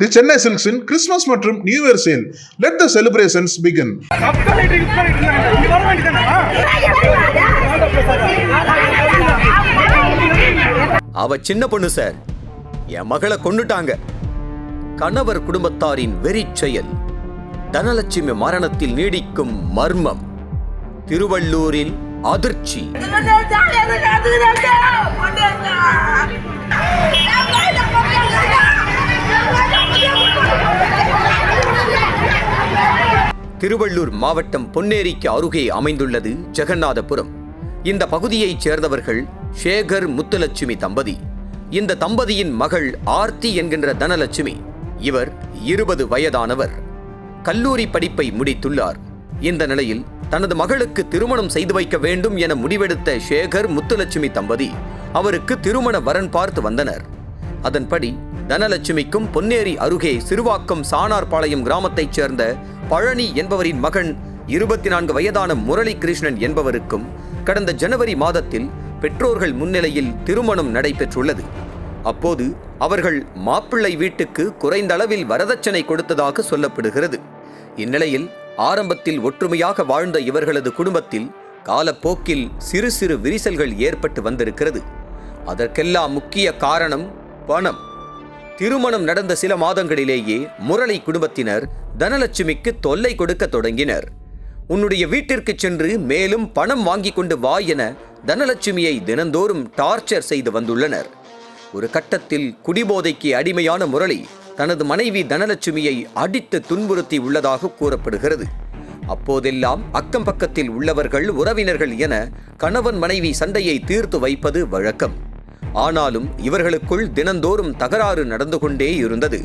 The Chennai Silks in Christmas மற்றும் New Year sale. Let the celebrations begin. அவ சின்ன பொண்ணு சார், என் மகளை கொன்னுட்டாங்க. கணவர் குடும்பத்தாரின் வெறிச் செயல், தனலட்சுமி மரணத்தில் நீடிக்கும் மர்மம், திருவள்ளூரில் அதிர்ச்சி. திருவள்ளூர் மாவட்டம் பொன்னேரிக்கு அருகே அமைந்துள்ளது ஜெகநாதபுரம். இந்த பகுதியைச் சேர்ந்தவர்கள் சேகர் முத்துலட்சுமி தம்பதி. இந்த தம்பதியின் மகள் ஆர்த்தி என்கின்ற தனலட்சுமி. இவர் 20 வயதானவர். கல்லூரி படிப்பை முடித்துள்ளார். இந்த நிலையில் தனது மகளுக்கு திருமணம் செய்து வைக்க வேண்டும் என முடிவெடுத்த சேகர் முத்துலட்சுமி தம்பதி அவருக்கு திருமண வரன் பார்த்து வந்தனர். அதன்படி தனலட்சுமிக்கும் பொன்னேரி அருகே சிறுவாக்கம் சானார்பாளையம் கிராமத்தைச் சேர்ந்த பழனி என்பவரின் மகன் 24 வயதான முரளி கிருஷ்ணன் என்பவருக்கும் கடந்த ஜனவரி மாதத்தில் பெற்றோர்கள் முன்னிலையில் திருமணம் நடைபெற்றுள்ளது. அப்போது அவர்கள் மாப்பிள்ளை வீட்டுக்கு குறைந்த அளவில் வரதட்சணை கொடுத்ததாக சொல்லப்படுகிறது. இந்நிலையில் ஆரம்பத்தில் ஒற்றுமையாக வாழ்ந்த இவர்களது குடும்பத்தில் காலப்போக்கில் சிறு சிறு விரிசல்கள் ஏற்பட்டு வந்திருக்கிறது. அதற்கெல்லாம் முக்கிய காரணம் பணம். திருமணம் நடந்த சில மாதங்களிலேயே முரளி குடும்பத்தினர் தனலட்சுமிக்கு தொல்லை கொடுக்க தொடங்கினர். உன்னுடைய வீட்டிற்கு சென்று மேலும் பணம் வாங்கி கொண்டு வா என தனலட்சுமியை தினந்தோறும் டார்ச்சர் செய்து வந்துள்ளனர். ஒரு கட்டத்தில் குடிபோதைக்கு அடிமையான முரளி தனது மனைவி தனலட்சுமியை அடித்து துன்புறுத்தி உள்ளதாக கூறப்படுகிறது. அப்போதெல்லாம் அக்கம் பக்கத்தில் உள்ளவர்கள், உறவினர்கள் என கணவன் மனைவி சண்டையை தீர்த்து வைப்பது வழக்கம். ஆனாலும் இவர்களுக்குள் தினந்தோறும் தகராறு நடந்து கொண்டே இருந்தது.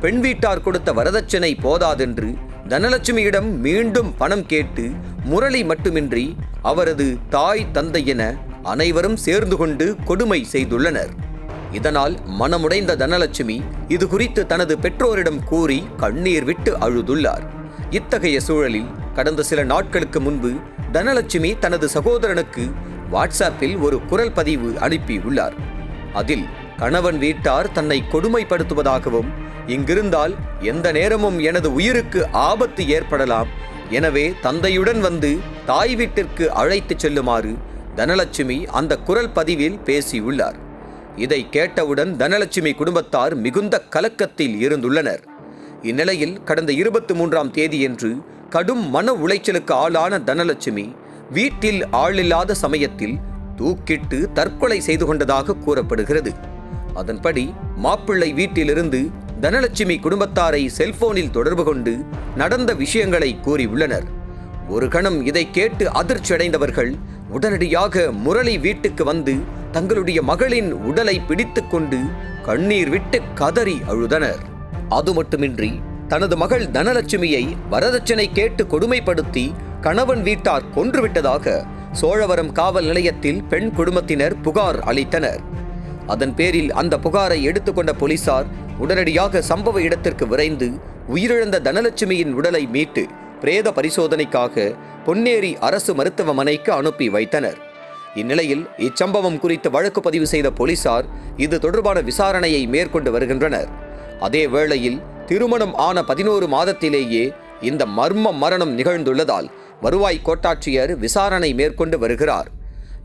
பெண் வீட்டார் கொடுத்த வரதட்சணை போதாதென்று தனலட்சுமியிடம் மீண்டும் பணம் கேட்டு முரளி மட்டுமின்றி அவரது தாய், தந்தை என அனைவரும் சேர்ந்து கொண்டு கொடுமை செய்துள்ளனர். இதனால் மனமுடைந்த தனலட்சுமி இது குறித்து தனது பெற்றோரிடம் கூறி கண்ணீர் விட்டு அழுதுள்ளார். இத்தகைய சூழலில் கடந்த சில நாட்களுக்கு முன்பு தனலட்சுமி தனது சகோதரனுக்கு வாட்ஸ்அப்பில் ஒரு குரல் பதிவு அனுப்பியுள்ளார். அதில் கணவன் வீட்டார் தன்னை கொடுமைப்படுத்துவதாகவும், இங்கிருந்தால் எந்த நேரமும் எனது உயிருக்கு ஆபத்து ஏற்படலாம், எனவே தந்தையுடன் வந்து தாய் வீட்டிற்கு அழைத்துச் செல்லுமாறு தனலட்சுமி அந்த குரல் பதிவில் பேசியுள்ளார். இதை கேட்டவுடன் தனலட்சுமி குடும்பத்தார் மிகுந்த கலக்கத்தில் இருந்துள்ளனர். இந்நிலையில் கடந்த 23ஆம் தேதியன்று கடும் மன உளைச்சலுக்கு ஆளான தனலட்சுமி வீட்டில் ஆளில்லாத சமயத்தில் தூக்கிட்டு தற்கொலை செய்து கொண்டதாக கூறப்படுகிறது. அதன்படி மாப்பிள்ளை வீட்டிலிருந்து தனலட்சுமி குடும்பத்தாரை செல்போனில் தொடர்பு கொண்டு நடந்த விஷயங்களை கூறியுள்ளனர். ஒரு கணம் இதை கேட்டு அதிர்ச்சியடைந்தவர்கள் உடனடியாக முரளி வீட்டுக்கு வந்து தங்களுடைய மகளின் உடலை பிடித்து கொண்டு கண்ணீர் விட்டு கதறி அழுதனர். அது மட்டுமின்றி தனது மகள் தனலட்சுமியை வரதட்சணை கேட்டு கொடுமைப்படுத்தி கணவன் வீட்டார் கொன்றுவிட்டதாக சோழவரம் காவல் நிலையத்தில் பெண் குடும்பத்தினர் புகார் அளித்தனர். அதன் பேரில் அந்த புகாரை எடுத்துக்கொண்ட போலீசார் உடனடியாக சம்பவ இடத்திற்கு விரைந்து உயிரிழந்த தனலட்சுமியின் உடலை மீட்டு பிரேத பரிசோதனைக்காக பொன்னேரி அரசு மருத்துவமனைக்கு அனுப்பி வைத்தனர். இந்நிலையில் இச்சம்பவம் குறித்து வழக்கு பதிவு செய்த போலீசார் இது தொடர்பான விசாரணையை மேற்கொண்டு வருகின்றனர். அதே வேளையில் திருமணம் ஆன 11 மாதத்திலேயே இந்த மர்ம மரணம் நிகழ்ந்துள்ளதால் வருவாய் கோட்டாட்சியர் விசாரணை மேற்கொண்டு வருகிறார்.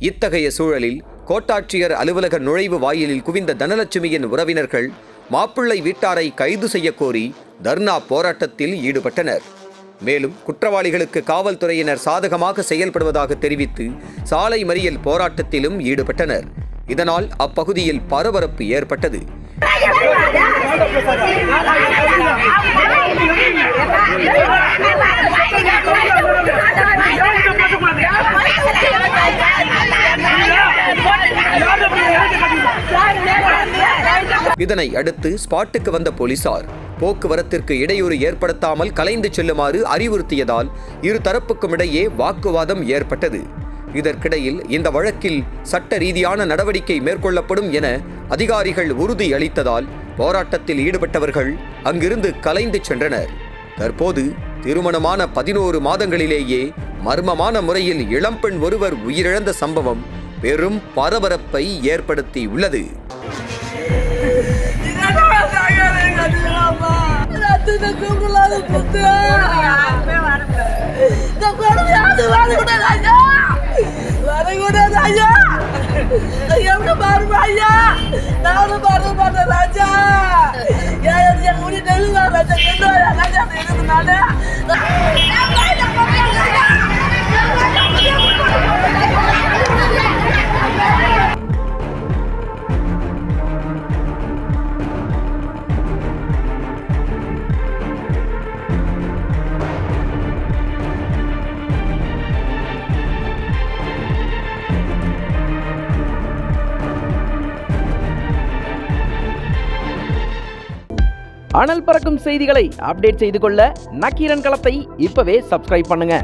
இத்தகைய சூழலில் கோட்டாட்சியர் அலுவலக நுழைவு வாயிலில் குவிந்த தனலட்சுமியின் உறவினர்கள் மாப்பிள்ளை வீட்டாரை கைது செய்ய கோரி தர்ணா போராட்டத்தில் ஈடுபட்டனர். மேலும் குற்றவாளிகளுக்கு காவல்துறையினர் சாதகமாக செயல்படுவதாக தெரிவித்து சாலை மறியல் போராட்டத்திலும் ஈடுபட்டனர். இதனால் அப்பகுதியில் பரபரப்பு ஏற்பட்டது. இதனை அடுத்து ஸ்பாட்டுக்கு வந்த போலீசார் போக்குவரத்திற்கு இடையூறு ஏற்படுத்தாமல் கலைந்து செல்லுமாறு அறிவுறுத்தியதால் இரு தரப்புக்கும் இடையே வாக்குவாதம் ஏற்பட்டது. இதற்கிடையில் இந்த வழக்கில் சட்ட ரீதியான நடவடிக்கை மேற்கொள்ளப்படும் என அதிகாரிகள் உறுதி அளித்ததால் போராட்டத்தில் ஈடுபட்டவர்கள் அங்கிருந்து கலைந்து சென்றனர். தற்போது திருமணமான 11 மாதங்களிலேயே மர்மமான முறையில் இளம்பெண் ஒருவர் உயிரிழந்த சம்பவம் பெரும் பரபரப்பை ஏற்படுத்தியுள்ளது. இந்த கொடுமையாவது வரக்கூடாது ஐயா, வரக்கூடாது ஐயா. எப்படி பாருமா ஐயா, நானும் பாரு பார்த்தேன் ராஜா. என் முடி நெல்லுவா ராஜா, நெல்லுவா ராஜா இருக்கிறதுனால அனல் பறக்கும் செய்திகளை அப்டேட் செய்து கொள்ள நக்கீரன் களத்தை இப்பவே சப்ஸ்கிரைப் பண்ணுங்க.